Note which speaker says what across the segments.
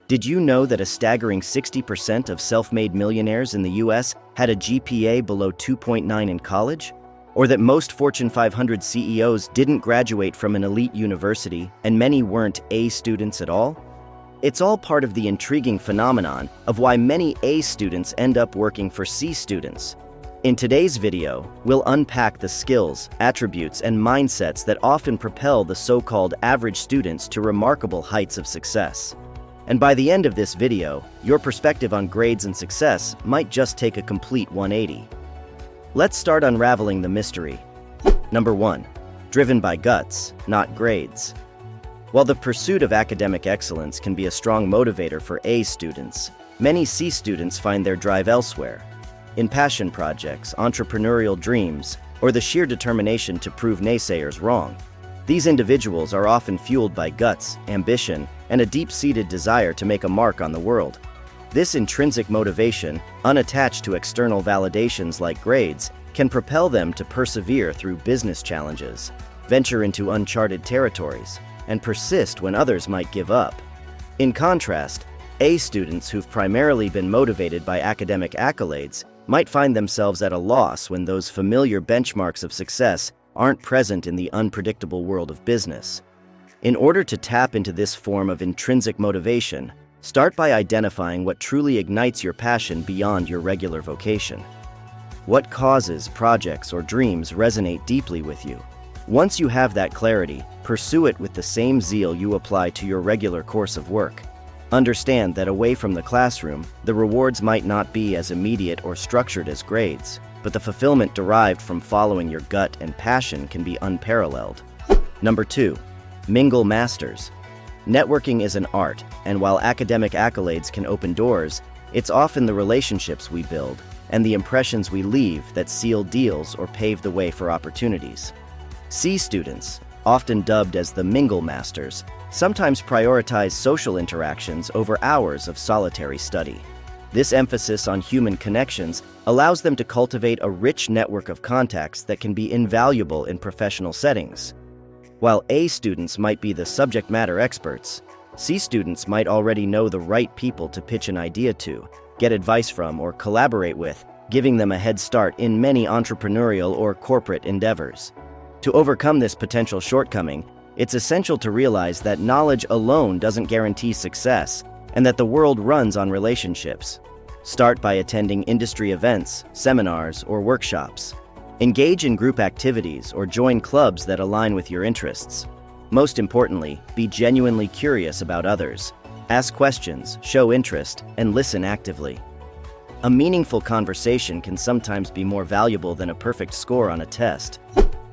Speaker 1: Did you know that a staggering 60% of self-made millionaires in the US had a GPA below 2.9 in college? Or that most Fortune 500 CEOs didn't graduate from an elite university and many weren't A students at all? It's all part of the intriguing phenomenon of why many A students end up working for C students. In today's video, we'll unpack the skills, attributes, and mindsets that often propel the so-called average students to remarkable heights of success. And by the end of this video, your perspective on grades and success might just take a complete 180. Let's start unraveling the mystery. Number 1. Driven by guts, not grades. While the pursuit of academic excellence can be a strong motivator for A students, many C students find their drive elsewhere. In passion projects, entrepreneurial dreams, or the sheer determination to prove naysayers wrong. These individuals are often fueled by guts, ambition, and a deep-seated desire to make a mark on the world. This intrinsic motivation, unattached to external validations like grades, can propel them to persevere through business challenges, venture into uncharted territories, and persist when others might give up. In contrast, A students who've primarily been motivated by academic accolades might find themselves at a loss when those familiar benchmarks of success aren't present in the unpredictable world of business. In order to tap into this form of intrinsic motivation, start by identifying what truly ignites your passion beyond your regular vocation. What causes, projects, or dreams resonate deeply with you? Once you have that clarity, pursue it with the same zeal you apply to your regular course of work. Understand that away from the classroom, the rewards might not be as immediate or structured as grades, but the fulfillment derived from following your gut and passion can be unparalleled. Number 2. Mingle Masters. Networking is an art, and while academic accolades can open doors, it's often the relationships we build and the impressions we leave that seal deals or pave the way for opportunities. C students, often dubbed as the Mingle Masters, sometimes prioritize social interactions over hours of solitary study. This emphasis on human connections allows them to cultivate a rich network of contacts that can be invaluable in professional settings. While A students might be the subject matter experts, C students might already know the right people to pitch an idea to, get advice from, or collaborate with, giving them a head start in many entrepreneurial or corporate endeavors. To overcome this potential shortcoming, it's essential to realize that knowledge alone doesn't guarantee success, and that the world runs on relationships. Start by attending industry events, seminars, or workshops. Engage in group activities or join clubs that align with your interests. Most importantly, be genuinely curious about others. Ask questions, show interest, and listen actively. A meaningful conversation can sometimes be more valuable than a perfect score on a test.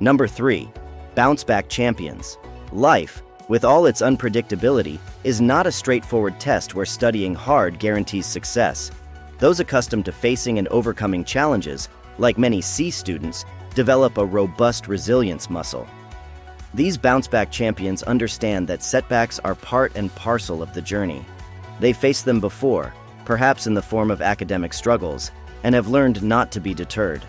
Speaker 1: Number 3. Bounceback Champions. Life, with all its unpredictability, is not a straightforward test where studying hard guarantees success. Those accustomed to facing and overcoming challenges, like many C students, develop a robust resilience muscle. These bounce-back champions understand that setbacks are part and parcel of the journey. They faced them before, perhaps in the form of academic struggles, and have learned not to be deterred.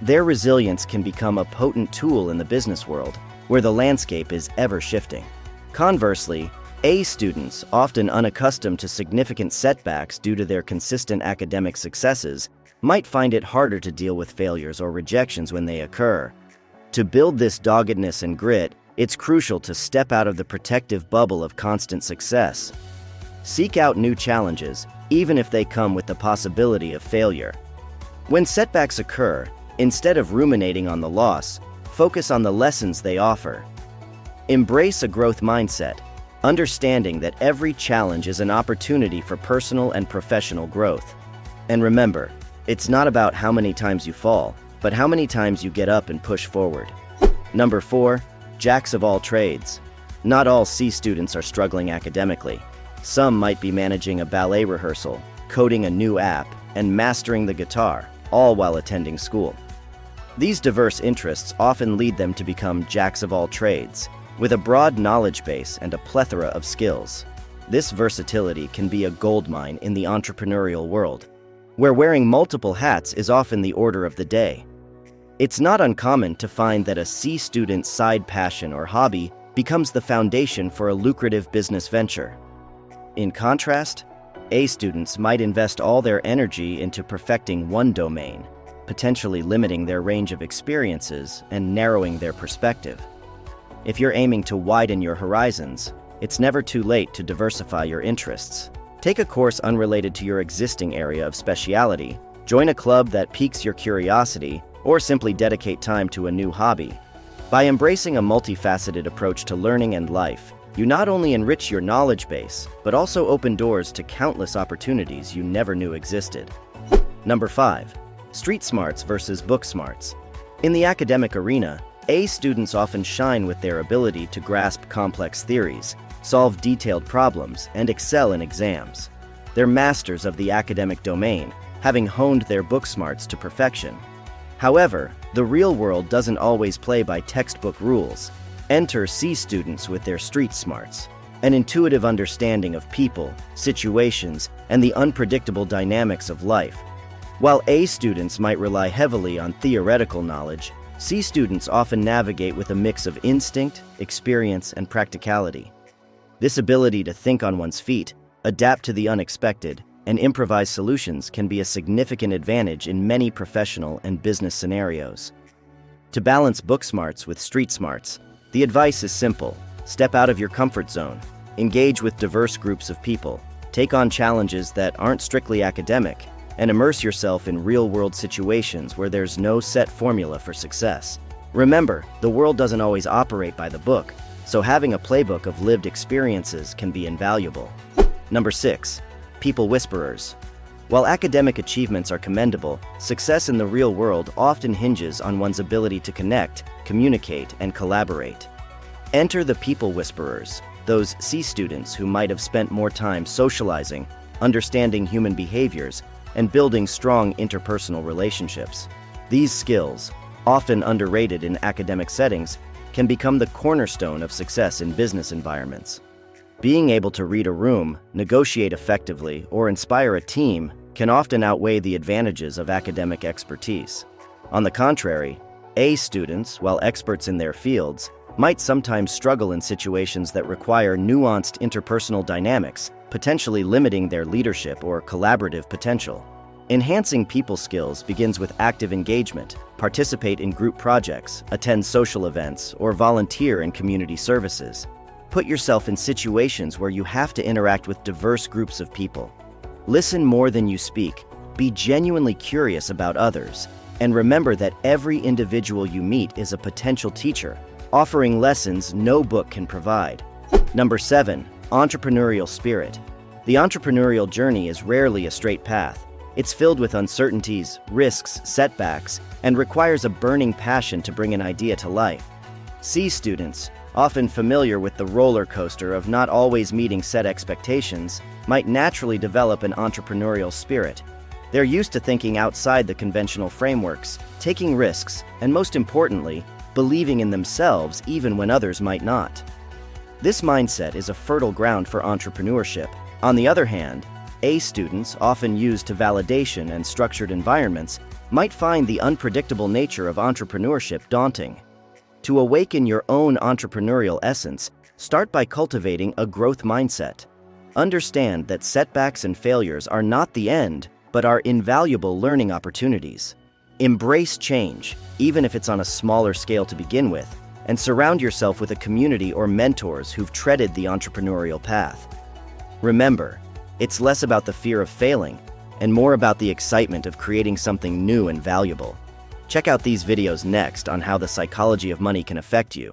Speaker 1: Their resilience can become a potent tool in the business world, where the landscape is ever-shifting. Conversely, A students, often unaccustomed to significant setbacks due to their consistent academic successes, might find it harder to deal with failures or rejections when they occur. To build this doggedness and grit, it's crucial to step out of the protective bubble of constant success. Seek out new challenges, even if they come with the possibility of failure. When setbacks occur, instead of ruminating on the loss, focus on the lessons they offer. Embrace a growth mindset, understanding that every challenge is an opportunity for personal and professional growth. And remember, it's not about how many times you fall, but how many times you get up and push forward. Number 4. Jacks of all trades. Not all C students are struggling academically. Some might be managing a ballet rehearsal, coding a new app, and mastering the guitar, all while attending school. These diverse interests often lead them to become jacks of all trades, with a broad knowledge base and a plethora of skills. This versatility can be a goldmine in the entrepreneurial world, where wearing multiple hats is often the order of the day. It's not uncommon to find that a C student's side passion or hobby becomes the foundation for a lucrative business venture. In contrast, A students might invest all their energy into perfecting one domain, potentially limiting their range of experiences and narrowing their perspective. If you're aiming to widen your horizons, it's never too late to diversify your interests. Take a course unrelated to your existing area of speciality, join a club that piques your curiosity, or simply dedicate time to a new hobby. By embracing a multifaceted approach to learning and life, you not only enrich your knowledge base, but also open doors to countless opportunities you never knew existed. Number 5. Street smarts versus book smarts. In the academic arena, A students often shine with their ability to grasp complex theories, solve detailed problems, and excel in exams. They're masters of the academic domain, having honed their book smarts to perfection. However, the real world doesn't always play by textbook rules. Enter C students with their street smarts, an intuitive understanding of people, situations, and the unpredictable dynamics of life. While A students might rely heavily on theoretical knowledge, C students often navigate with a mix of instinct, experience, and practicality. This ability to think on one's feet, adapt to the unexpected, and improvise solutions can be a significant advantage in many professional and business scenarios. To balance book smarts with street smarts, the advice is simple: step out of your comfort zone, engage with diverse groups of people, take on challenges that aren't strictly academic, and immerse yourself in real-world situations where there's no set formula for success. Remember, the world doesn't always operate by the book, so having a playbook of lived experiences can be invaluable. Number 6. People whisperers. While academic achievements are commendable, success in the real world often hinges on one's ability to connect, communicate, and collaborate. Enter the people whisperers, those C students who might have spent more time socializing, understanding human behaviors, and building strong interpersonal relationships. These skills, often underrated in academic settings, can become the cornerstone of success in business environments. Being able to read a room, negotiate effectively, or inspire a team can often outweigh the advantages of academic expertise. On the contrary, A students, while experts in their fields, might sometimes struggle in situations that require nuanced interpersonal dynamics, potentially limiting their leadership or collaborative potential. Enhancing people skills begins with active engagement, participate in group projects, attend social events, or volunteer in community services. Put yourself in situations where you have to interact with diverse groups of people. Listen more than you speak, be genuinely curious about others, and remember that every individual you meet is a potential teacher, offering lessons no book can provide. Number 7. Entrepreneurial spirit. The entrepreneurial journey is rarely a straight path. It's filled with uncertainties, risks, setbacks, and requires a burning passion to bring an idea to life. C students, often familiar with the roller coaster of not always meeting set expectations, might naturally develop an entrepreneurial spirit. They're used to thinking outside the conventional frameworks, taking risks, and most importantly, believing in themselves even when others might not. This mindset is a fertile ground for entrepreneurship. On the other hand, A students, often used to validation and structured environments, might find the unpredictable nature of entrepreneurship daunting. To awaken your own entrepreneurial essence, start by cultivating a growth mindset. Understand that setbacks and failures are not the end, but are invaluable learning opportunities. Embrace change, even if it's on a smaller scale to begin with, and surround yourself with a community or mentors who've treaded the entrepreneurial path. Remember, it's less about the fear of failing and more about the excitement of creating something new and valuable. Check out these videos next on how the psychology of money can affect you.